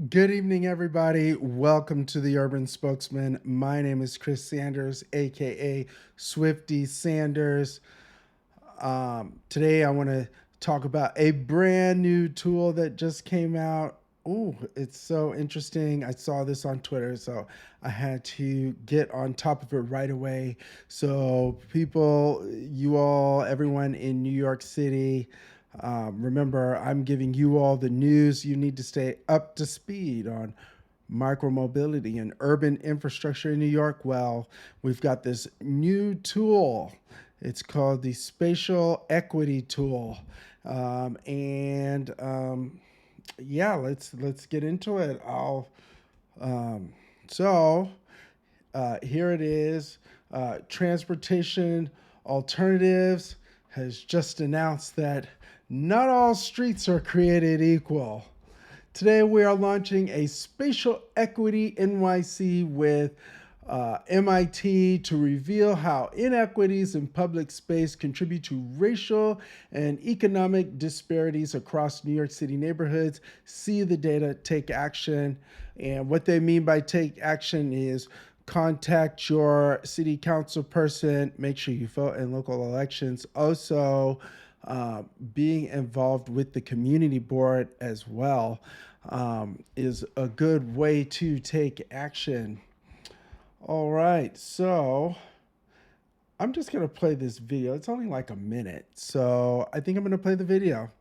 Good evening, everybody. Welcome to the Urban Spokesman. My name is Chris Sanders, aka Swifty Sanders. Today, I want to talk about a brand new tool that just came out. Ooh, it's so interesting. I saw this on Twitter, so I had to get on top of it right away. So, people, you all, everyone in New York City, remember, I'm giving you all the news you need to stay up to speed on micromobility and urban infrastructure in New York. Well, we've got this new tool. It's called the Spacial Equity Tool, and yeah, let's get into it. Um, so here it is. Transportation Alternatives has just announced that not all streets are created equal. Today, we are launching a Spatial Equity NYC with MIT to reveal how inequities in public space contribute to racial and economic disparities across New York City neighborhoods. See the data, take action. And what they mean by take action is contact your city council person, make sure you vote in local elections. Also, being involved with the community board as well is a good way to take action. All right, so I'm just gonna play this video. It's only like a minute, so I think I'm gonna play the video.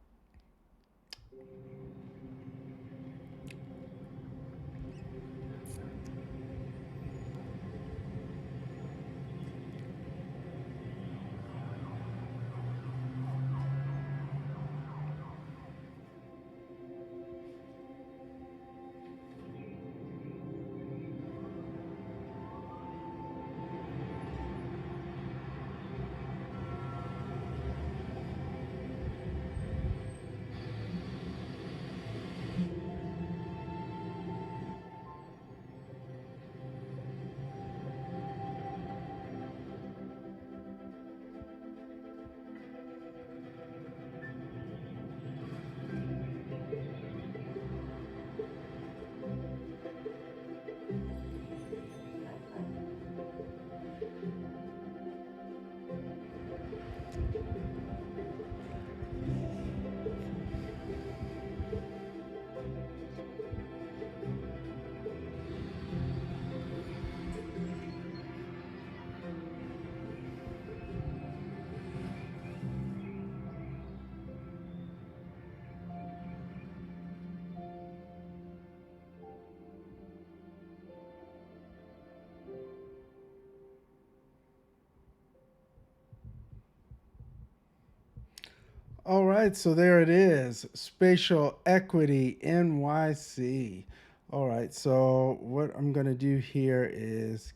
All right, so there it is, Spatial Equity NYC. All right, so what I'm gonna do here is,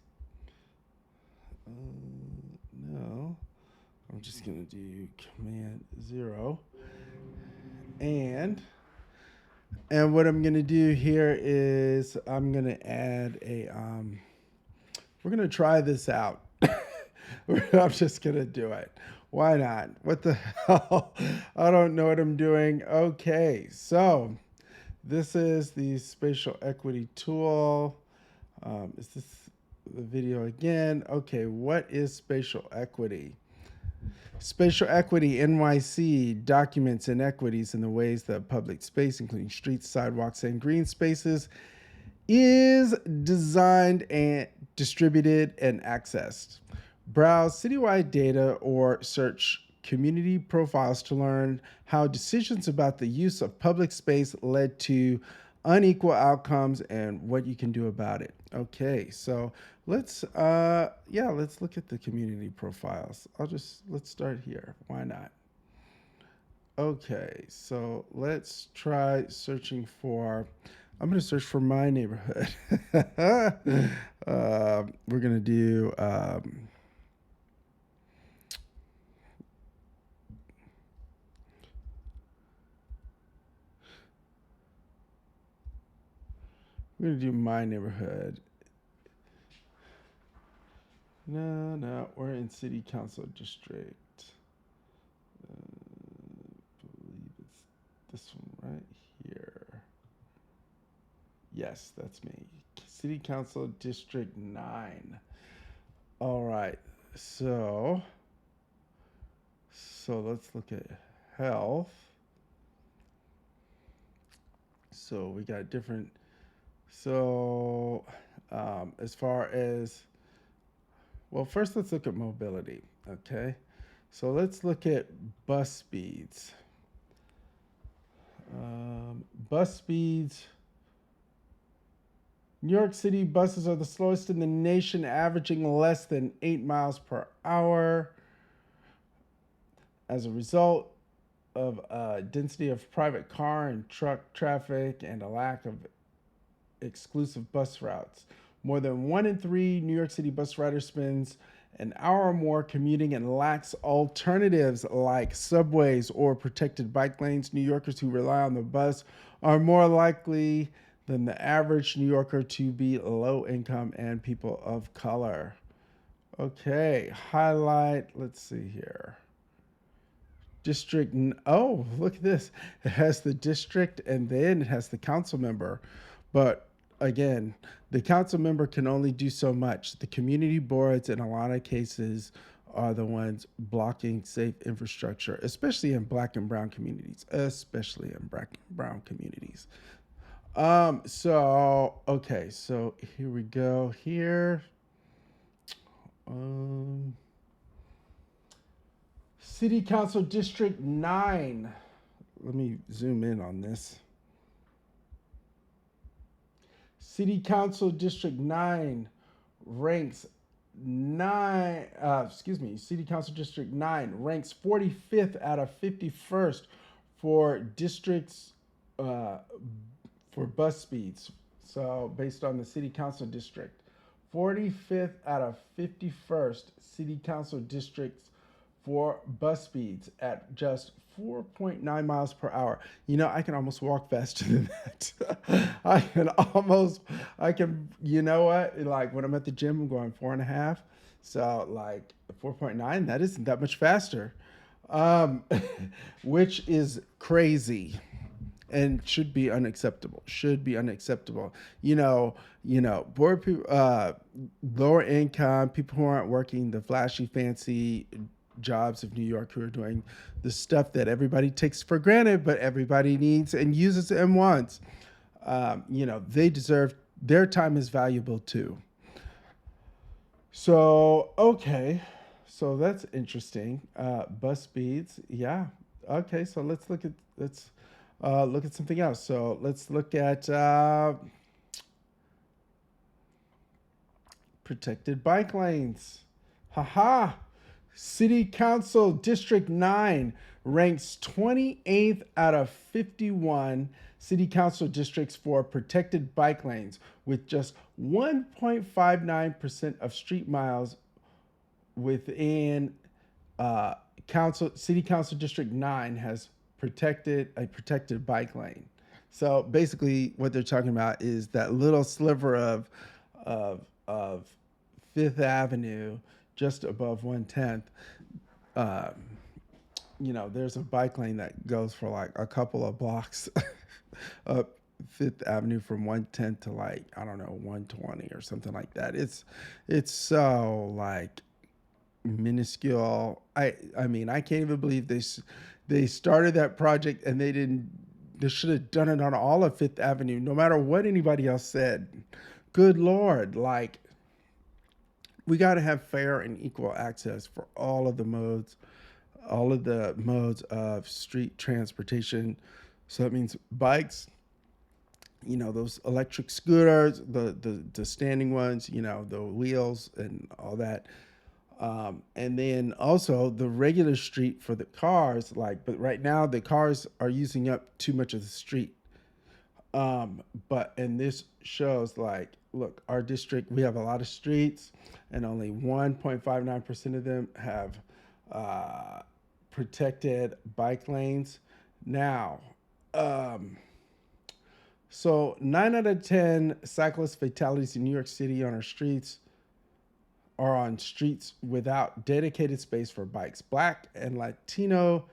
no, I'm just gonna do Command 0, and and what I'm gonna do here is I'm gonna add a we're gonna try this out. I'm just gonna do it. Why not? What the hell? I don't know what I'm doing. Okay, so this is the Spatial Equity Tool. Is this the video again? Okay, what is spatial equity? Spatial Equity NYC documents inequities in the ways that public space, including streets, sidewalks, and green spaces, is designed and distributed and accessed. Browse citywide data or search community profiles to learn how decisions about the use of public space led to unequal outcomes and what you can do about it. Okay, so let's look at the community profiles. Let's start here. Why not? Okay, so let's try searching for. I'm going to search for my neighborhood. We're going to do. We're going to do my neighborhood. No, no, we're in city council district. I believe it's this one right here. Yes, that's me. City Council District 9. All right. So, so let's look at health. So we got different. So, as far as, well, first let's look at mobility. Okay. So let's look at bus speeds. Bus speeds. New York City buses are the slowest in the nation, averaging less than 8 miles per hour. As a result of density of private car and truck traffic and a lack of exclusive bus routes. More than 1 in 3 New York City bus riders spends an hour or more commuting and lacks alternatives like subways or protected bike lanes. New Yorkers who rely on the bus are more likely than the average New Yorker to be low income and people of color. Okay, highlight, let's see here. District, oh, look at this. It has the district and then it has the council member. But again, the council member can only do so much. The community boards, in a lot of cases, are the ones blocking safe infrastructure, especially in black and brown communities. Especially in black and brown communities. Okay, so here we go. Here. Um, City Council District 9. Let me zoom in on this. City Council District 9 ranks City Council District 9 ranks 45th out of 51st for districts for bus speeds. So based on the City Council District, 45th out of 51st City Council districts for bus speeds at just 4.9 miles per hour. You know, I can almost walk faster than that. You know what? Like when I'm at the gym, I'm going 4.5. So like 4.9, that isn't that much faster, um, which is crazy and should be unacceptable. Should be unacceptable. Poor people, lower income, people who aren't working the flashy, fancy jobs of New York, who are doing the stuff that everybody takes for granted, but everybody needs and uses and wants. They deserve, their time is valuable too. So, okay. So that's interesting. Bus speeds. Yeah. Okay. So let's look at something else. So let's look at protected bike lanes. Haha. City Council District 9 ranks 28th out of 51 City Council districts for protected bike lanes, with just 1.59% of street miles within City Council District 9 has a protected bike lane. So basically, what they're talking about is that little sliver of Fifth Avenue, just above 110th. There's a bike lane that goes for like a couple of blocks up Fifth Avenue from 110 to like, I don't know, 120 or something like that. It's so like minuscule. I mean, I can't even believe they started that project and they should have done it on all of Fifth Avenue, no matter what anybody else said. Good Lord, like, we got to have fair and equal access for all of the modes of street transportation. So that means bikes, those electric scooters, the standing ones, the wheels and all that. And then also the regular street for the cars, but right now the cars are using up too much of the street. And this shows look, our district, we have a lot of streets and only 1.59% of them have protected bike lanes. Now, so 9 out of 10 cyclist fatalities in New York City on streets without dedicated space for bikes. Black and Latino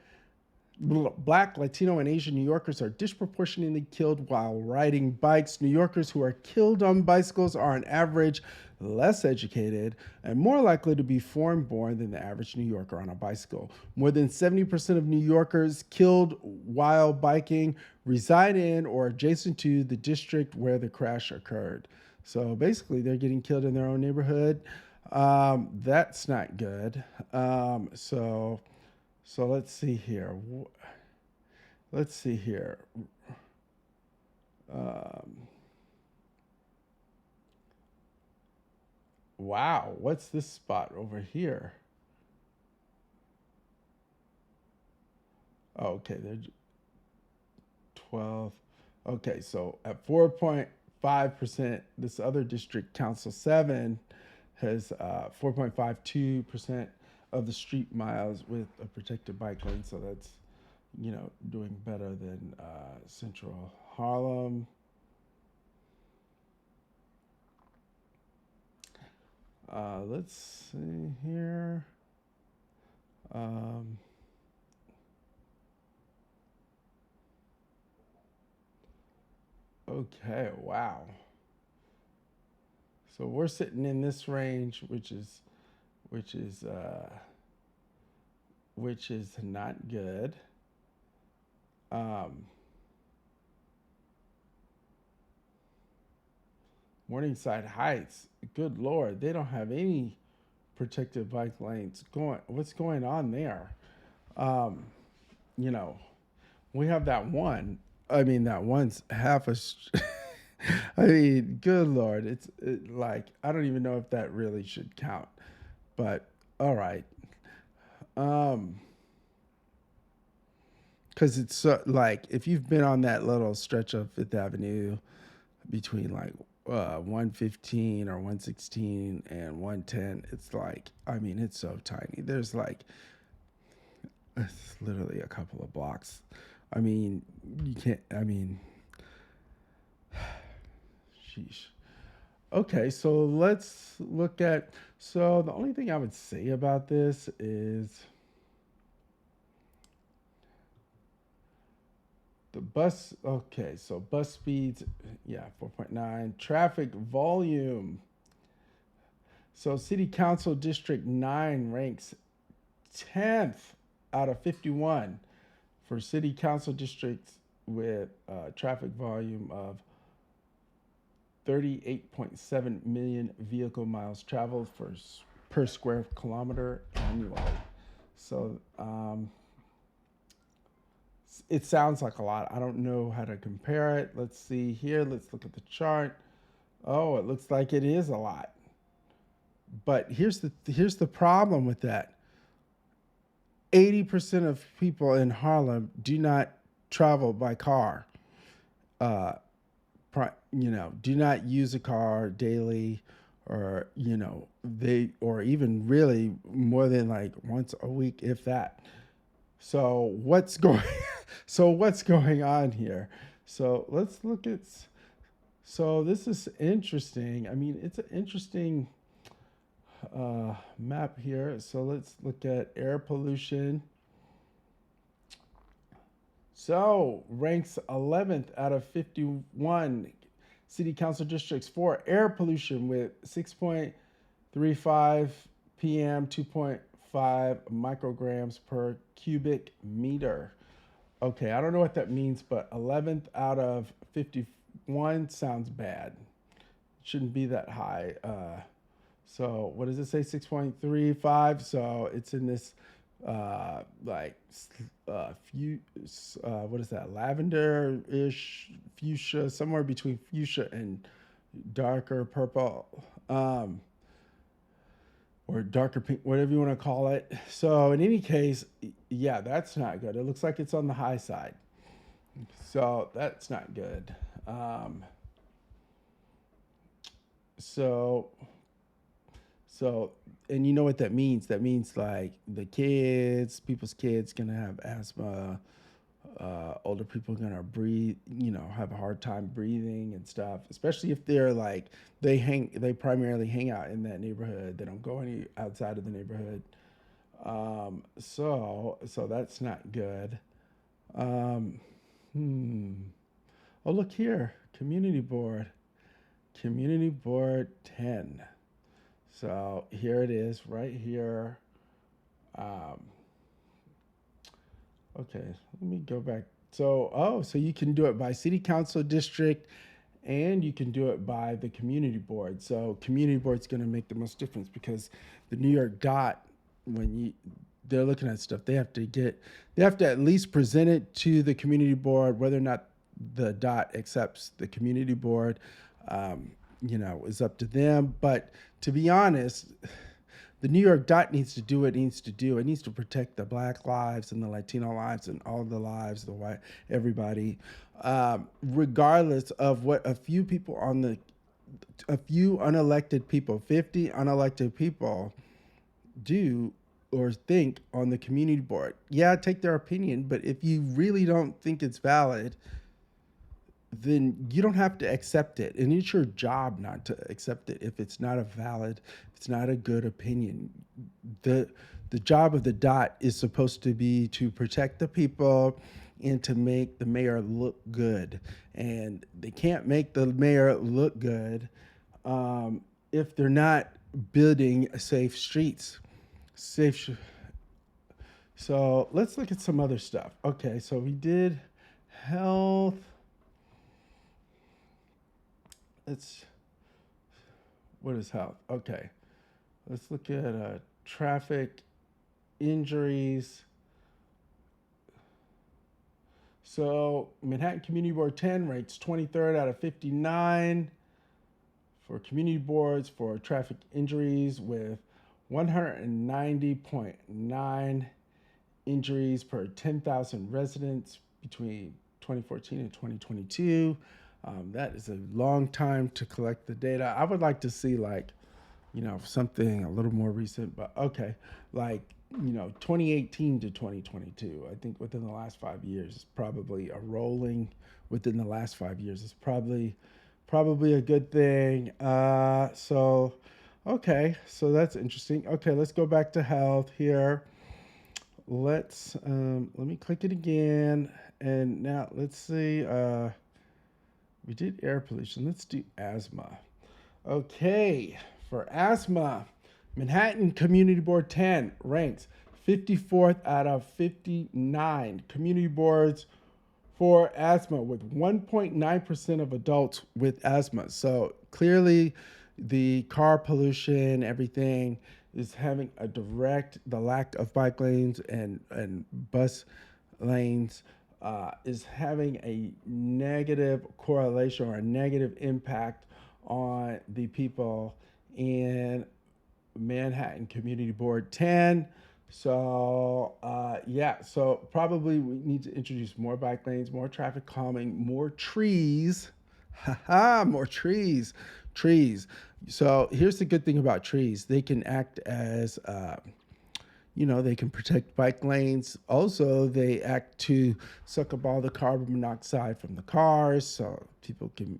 Black, Latino, and Asian New Yorkers are disproportionately killed while riding bikes. New Yorkers who are killed on bicycles are, on average, less educated and more likely to be foreign born than the average New Yorker on a bicycle. More than 70% of New Yorkers killed while biking reside in or adjacent to the district where the crash occurred. So basically, they're getting killed in their own neighborhood. That's not good. So let's see here. Let's see here. Um, wow, what's this spot over here? Oh, okay, they're 12. Okay, so at 4.5%, this other district, Council 7, has 4.52% of the street miles with a protected bike lane. So that's, doing better than Central Harlem. Let's see here. Um, okay, wow. So we're sitting in this range, which is uh, which is not good. Um, Morningside Heights, good lord, they don't have any protected bike lanes going. What's going on there? Um, you know, we have that one. I mean, that one's half a. I mean, good lord, like I don't even know if that really should count, but all right. Um, because it's like if you've been on that little stretch of Fifth Avenue between like 115 or 116 and 110, it's like I mean it's so tiny. There's like it's literally a couple of blocks. I mean you can't. I mean, sheesh. Okay, so let's look at. So the only thing I would say about this is the bus. Okay, so bus speeds, yeah, 4.9. Traffic volume. So City Council District 9 ranks 10th out of 51 for City Council districts with traffic volume of 38.7 million vehicle miles traveled per square kilometer annually. So it sounds like a lot. I don't know how to compare it. Let's see here. Let's look at the chart. Oh, it looks like it is a lot. But here's the problem with that. 80% of people in Harlem do not travel by car. Uh, do not use a car daily, or they, or even really more than like once a week, if that. So what's going so what's going on here? So let's look at. So this is interesting. I mean, it's an interesting map here. So let's look at air pollution. So ranks 11th out of 51 city council districts for air pollution with 6.35 PM, 2.5 micrograms per cubic meter. Okay, I don't know what that means, but 11th out of 51 sounds bad. It shouldn't be that high. So what does it say? 6.35. So it's in this like what is that? Lavender-ish, fuchsia, somewhere between fuchsia and darker purple. Or darker pink, whatever you want to call it. So in any case, yeah, that's not good. It looks like it's on the high side. So that's not good. So So, and you know what that means? That means like people's kids gonna have asthma. Older people are gonna breathe, have a hard time breathing and stuff. Especially if they're like they primarily hang out in that neighborhood. They don't go any outside of the neighborhood. So that's not good. Um, hmm. Oh, look here. Community board. Community board 10. So here it is right here. Um, okay, let me go back. So you can do it by city council district and you can do it by the community board. So community board's going to make the most difference because the New York dot, when you they're looking at stuff, they have to at least present it to the community board, whether or not the dot accepts the community board, is up to them. But to be honest, the New York dot needs to do what it needs to do. It needs to protect the Black lives and the Latino lives and all the lives, the white, everybody, regardless of what a few unelected people, 50 unelected people do or think on the community board. Yeah, take their opinion, but if you really don't think it's valid, then you don't have to accept it. And it's your job not to accept it if it's not a valid, if it's not a good opinion. The the job of the dot is supposed to be to protect the people and to make the mayor look good. And they can't make the mayor look good if they're not building safe streets. Safe. So let's look at some other stuff. Okay, so we did health. Let's What is health? Okay, let's look at traffic injuries. So Manhattan Community Board 10 rates 23rd out of 59 for community boards for traffic injuries with 190.9 injuries per 10,000 residents between 2014 and 2022. That is a long time to collect the data. I would like to see something a little more recent, but okay, like 2018 to 2022. I think within the last 5 years is probably a rolling. Within the last 5 years is probably a good thing. Okay, so that's interesting. Okay, let's go back to health here. Let me click it again, and now let's see. We did air pollution. Let's do asthma. Okay, for asthma, Manhattan Community Board 10 ranks 54th out of 59 community boards for asthma, with 1.9% of adults with asthma. So clearly, the car pollution, everything is having the lack of bike lanes and bus lanes is having a negative correlation or a negative impact on the people in Manhattan Community Board 10. So probably we need to introduce more bike lanes, more traffic calming, more trees. Haha, more trees. So here's the good thing about trees: they can act as they can protect bike lanes. Also, they act to suck up all the carbon monoxide from the cars, so people can,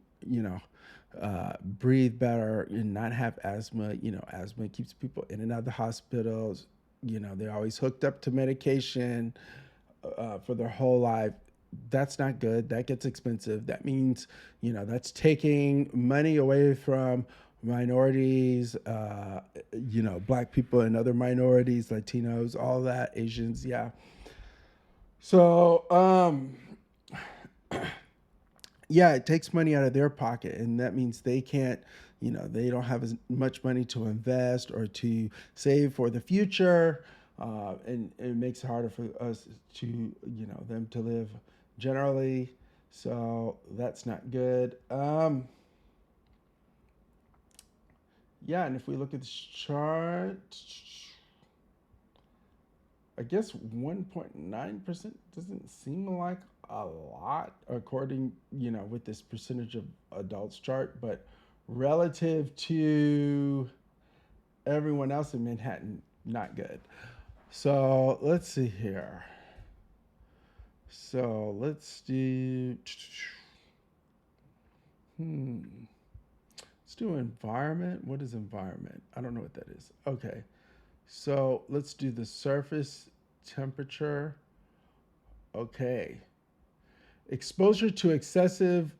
breathe better and not have asthma. Asthma keeps people in and out of the hospitals. They're always hooked up to medication for their whole life. That's not good. That gets expensive. That means, that's taking money away from minorities, black people and other minorities, Latinos, all that, Asians, yeah. So, yeah, it takes money out of their pocket, and that means they can't, they don't have as much money to invest or to save for the future, and it makes it harder for us to, them to live generally. So that's not good. Yeah, and if we look at this chart, I guess 1.9% doesn't seem like a lot according, with this percentage of adults chart, but relative to everyone else in Manhattan, not good. So let's see here. So let's do. Let's do environment. What is environment? I don't know what that is. Okay. So let's do the surface temperature. Okay. Exposure to excessive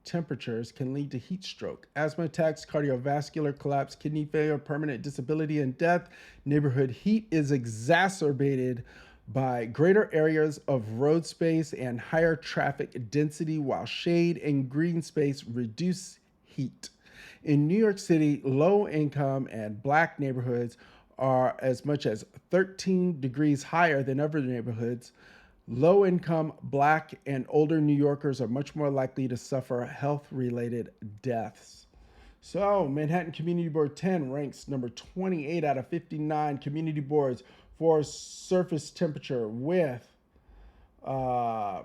temperatures can lead to heat stroke, asthma attacks, cardiovascular collapse, kidney failure, permanent disability, and death. Neighborhood heat is exacerbated by greater areas of road space and higher traffic density, while shade and green space reduce heat. In New York City, low income and black neighborhoods are as much as 13 degrees higher than other neighborhoods. Low income black and older New Yorkers are much more likely to suffer health related deaths. So, Manhattan Community Board 10 ranks number 28 out of 59 community boards for surface temperature uh,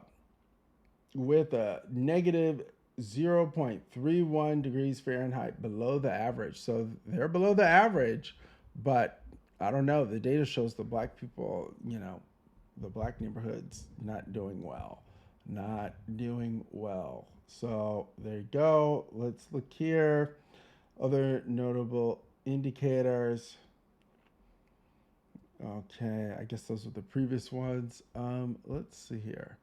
with a negative 0.31 degrees Fahrenheit below the average. So they're below the average, but I don't know. The data shows the black people, the black neighborhoods not doing well. Not doing well. So there you go. Let's look here. Other notable indicators. Okay, I guess those are the previous ones. Let's see here.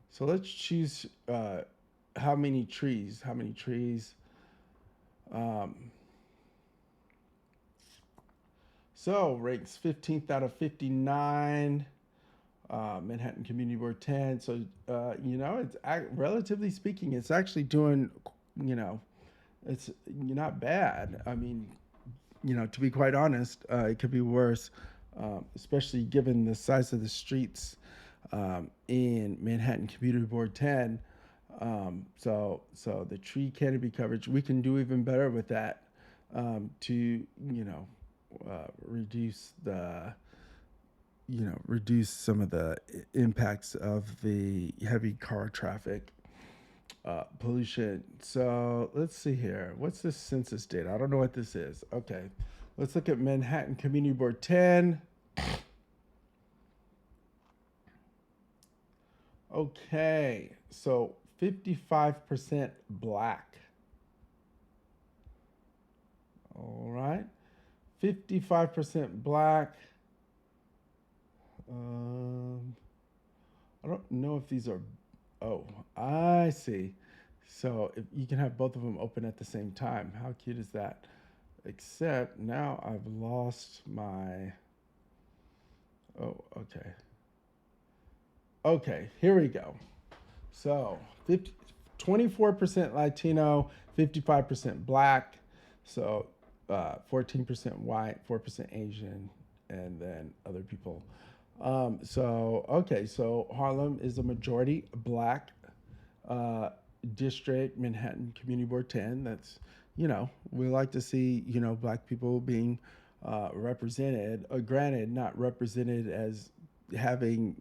So let's choose how many trees. How many trees? Um, so ranks 15th out of 59. Manhattan Community Board 10. So it's relatively speaking, it's actually doing. It's not bad. I mean, to be quite honest, it could be worse, especially given the size of the streets in Manhattan Community Board 10. So the tree canopy coverage, we can do even better with that to reduce the reduce some of the impacts of the heavy car traffic pollution. So let's see here. What's this census data? I don't know what this is. Okay, let's look at Manhattan Community Board 10. Okay, so 55% black. All right, 55% black. I don't know if these are. Oh, I see. So if you can have both of them open at the same time. How cute is that? Except now I've lost my. Oh, okay. Okay, here we go. So 24% Latino, 55% black. So 14% white, 4% Asian, and then other people. So Harlem is a majority black district, Manhattan Community Board 10. That's, we like to see, black people being represented. Granted, not represented as having,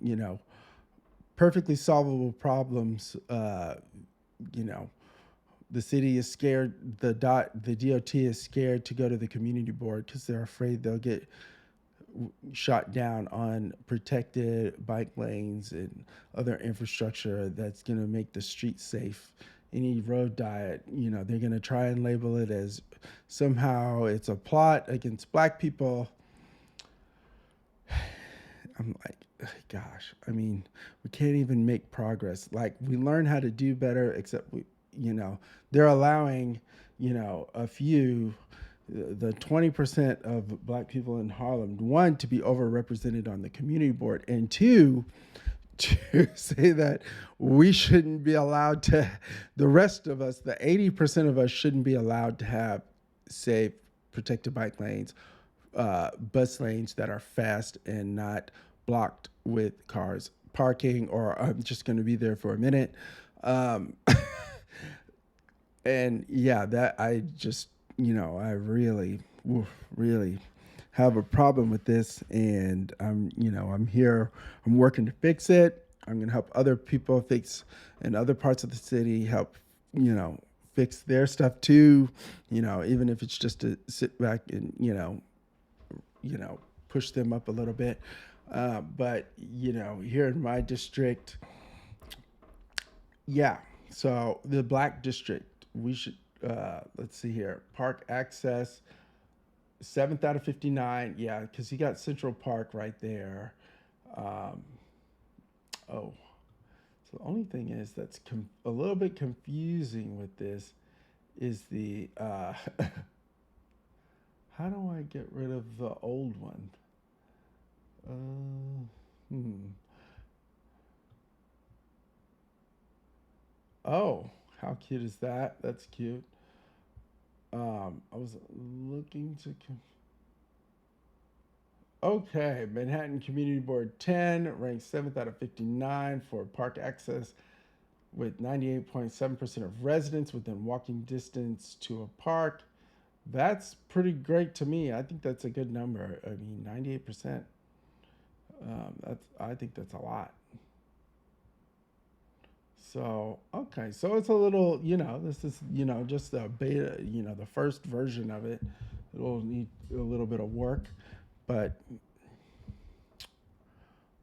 perfectly solvable problems. You know, the city is scared. The DOT is scared to go to the community board because they're afraid they'll get shot down on protected bike lanes and other infrastructure that's going to make the streets safe. Any road diet, they're going to try and label it as somehow it's a plot against black people. I'm like, gosh, I mean, we can't even make progress. Like, we learn how to do better, except they're allowing, a few, the 20% of black people in Harlem, one, to be overrepresented on the community board, and two, to say that we shouldn't be allowed to, the rest of us, the 80% of us shouldn't be allowed to have safe, protected bike lanes, bus lanes that are fast and not blocked with cars parking, or I'm just going to be there for a minute. And yeah, that I just, I really, really have a problem with this, and I'm here, I'm working to fix it. I'm going to help other people fix in other parts of the city, help, fix their stuff too, even if it's just to sit back and, push them up a little bit. But, here in my district, yeah, so the black district, we should, let's see here, park access, 7th out of 59. Yeah, because you got Central Park right there. Um, oh, So the only thing is that's a little bit confusing with this is the how do I get rid of the old one? Uh, hmm. Oh, how cute is that? That's cute. I was looking to. Okay, Manhattan Community Board 10 ranks 7th out of 59 for park access, with 98.7% of residents within walking distance to a park. That's pretty great to me. I think that's a good number. I mean, 98%. I think that's a lot. So, okay. So it's a little, this is, just the beta, the first version of it. It'll need a little bit of work, but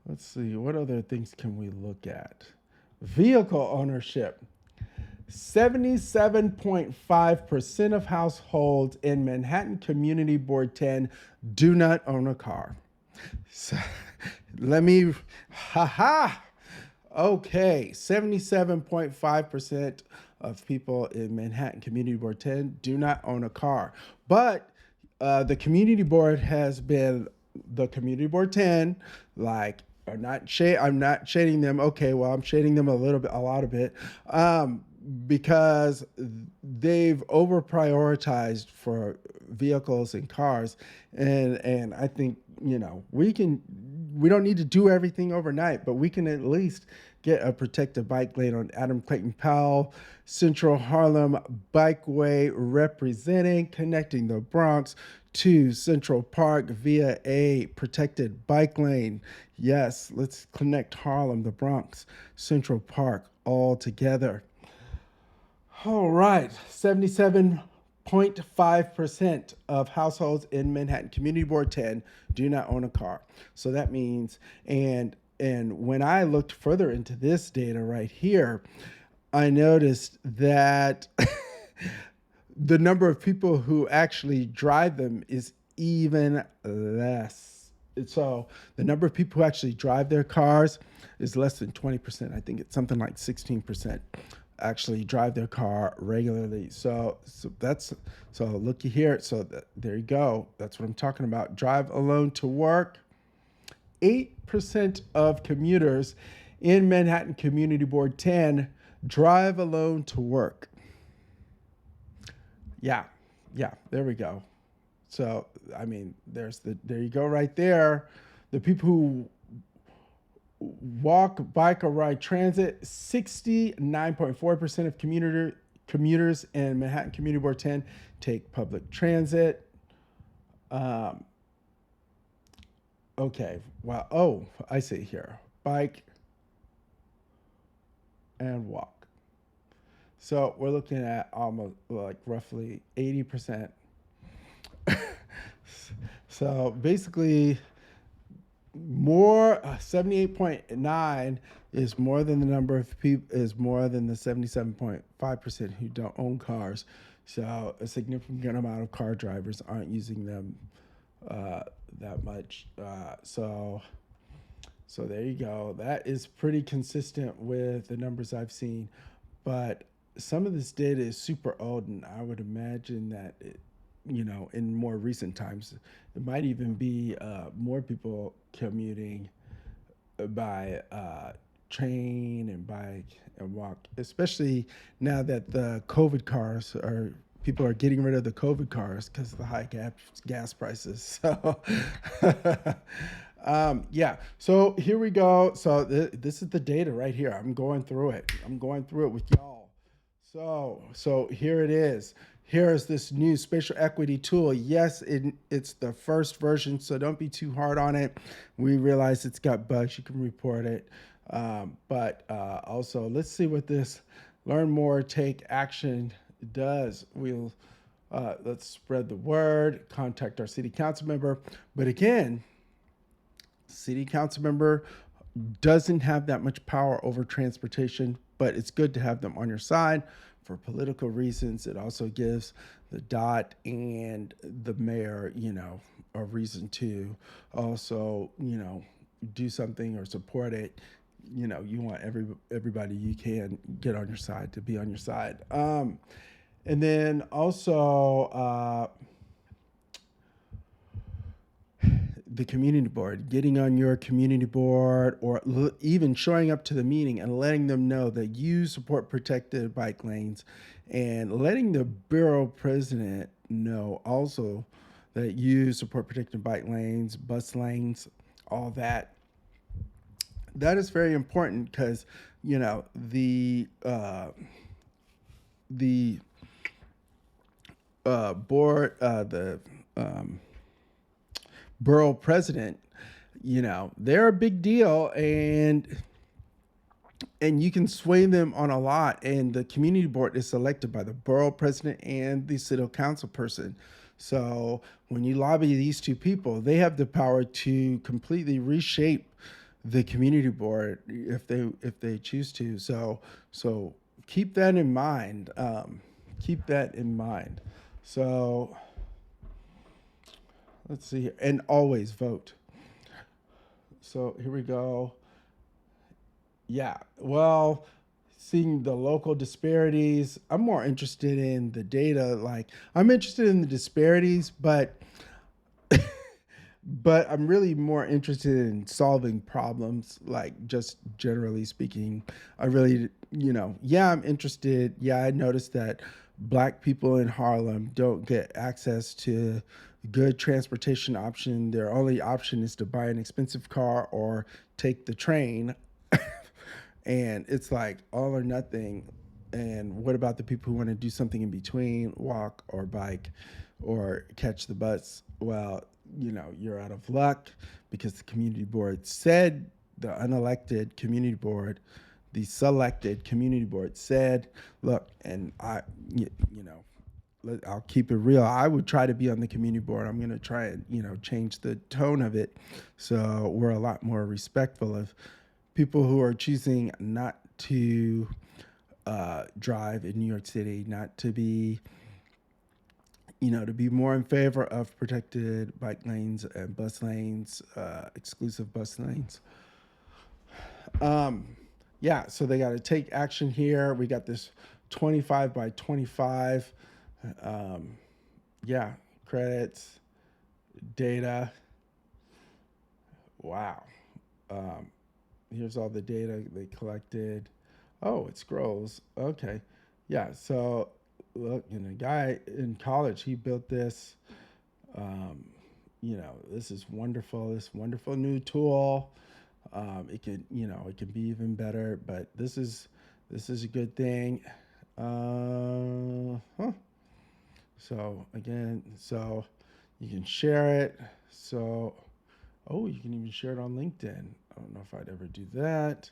let's see, what other things can we look at? Vehicle ownership. 77.5% of households in Manhattan Community Board 10 do not own a car. So, let me, haha. Okay, 77.5% of people in Manhattan Community Board 10 do not own a car. But the community board has been the community board 10, like I'm not shading them. Okay, well, I'm shading them a lot of it, because they've over prioritized for vehicles and cars, and I think we don't need to do everything overnight, but we can at least get a protected bike lane on Adam Clayton Powell Central Harlem Bikeway, representing connecting the Bronx to Central Park via a protected bike lane. Yes, let's connect Harlem, the Bronx, Central Park all together. All right, 77.5% of households in Manhattan Community Board 10 do not own a car. So that means, and when I looked further into this data right here, I noticed that the number of people who actually drive them is even less. So the number of people who actually drive their cars is less than 20%. I think it's something like 16% actually drive their car regularly. So looky here. So there you go. That's what I'm talking about. Drive alone to work. 8% of commuters in Manhattan Community Board 10 drive alone to work. Yeah, yeah, there we go. So, I mean, there you go right there. The people who walk, bike, or ride transit, 69.4% of commuters in Manhattan Community Board 10 take public transit. Um, okay, well, oh, I see here, bike and walk. So we're looking at almost like roughly 80%. So basically, more 78.9 is more than the number of people, is more than the 77.5% who don't own cars. So a significant amount of car drivers aren't using them that much. So there you go. That is pretty consistent with the numbers I've seen, but some of this data is super old, and I would imagine that in more recent times, it might even be more people commuting by train and bike and walk, especially now that the COVID cars are. People are getting rid of the COVID cars because of the high gas prices. So, yeah. So here we go. So this is the data right here. I'm going through it. I'm going through it with y'all. So here it is. Here is this new Spacial Equity Tool. Yes, it's the first version, so don't be too hard on it. We realize it's got bugs. You can report it. But also, let's see what this learn more, take action does. Let's spread the word, contact our city council member. But again, city council member doesn't have that much power over transportation, but it's good to have them on your side for political reasons. It also gives the dot and the mayor, a reason to also, do something or support it. you want everybody you can get on your side to be on your side. And then also the community board, getting on your community board, or even showing up to the meeting and letting them know that you support protected bike lanes, and letting the borough president know also that you support protected bike lanes, bus lanes, all that. That is very important because the board, the um, borough president, they're a big deal, and you can sway them on a lot. And the community board is selected by the borough president and the city council person. So when you lobby these two people, they have the power to completely reshape the community board if they choose to. So keep that in mind. Keep that in mind. So let's see here. And always vote. So here we go. Yeah. Well, seeing the local disparities, I'm more interested in the data. Like, I'm interested in the disparities, but I'm really more interested in solving problems, like, just generally speaking. I really, yeah, I'm interested. Yeah, I noticed that black people in Harlem don't get access to good transportation option. Their only option is to buy an expensive car or take the train. And it's like all or nothing. And what about the people who want to do something in between, walk or bike or catch the bus? Well, you're out of luck, because the community board said, the unelected community board, the selected community board said, look, and I'll keep it real. I would try to be on the community board. I'm going to try and, change the tone of it, so we're a lot more respectful of people who are choosing not to drive in New York City, not to be, to be more in favor of protected bike lanes and bus lanes, exclusive bus lanes. Um, yeah, so they got to take action here. We got this 25 by 25. Um, yeah, credits, data. Wow. Um, Here's all the data they collected. Oh, it scrolls. Okay. Yeah. So look, a guy in college, he built this. Um, this is wonderful. This wonderful new tool. It can be even better, but this is a good thing. Huh. So again, so you can share it. So, oh, you can even share it on LinkedIn. I don't know if I'd ever do that,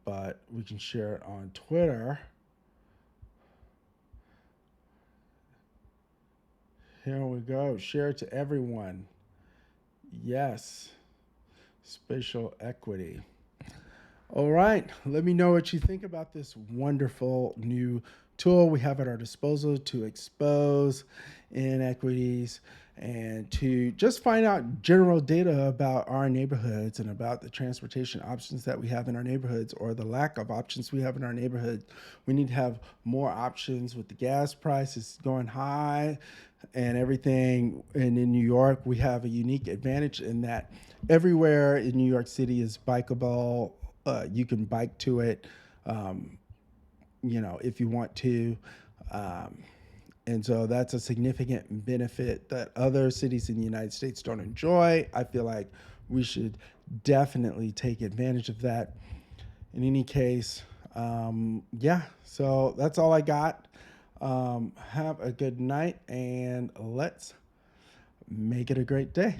but we can share it on Twitter. Here we go. Share it to everyone. Yes. Spatial equity. All right. Let me know what you think about this wonderful new tool we have at our disposal to expose inequities and to just find out general data about our neighborhoods and about the transportation options that we have in our neighborhoods, or the lack of options we have in our neighborhood. We need to have more options with the gas prices going high and everything. And in New York, we have a unique advantage in that everywhere in New York City is bikeable. You can bike to it, um, if you want to. Um, and so that's a significant benefit that other cities in the United States don't enjoy. I feel like we should definitely take advantage of that. In any case, yeah, so that's all I got. Have a good night, and let's make it a great day.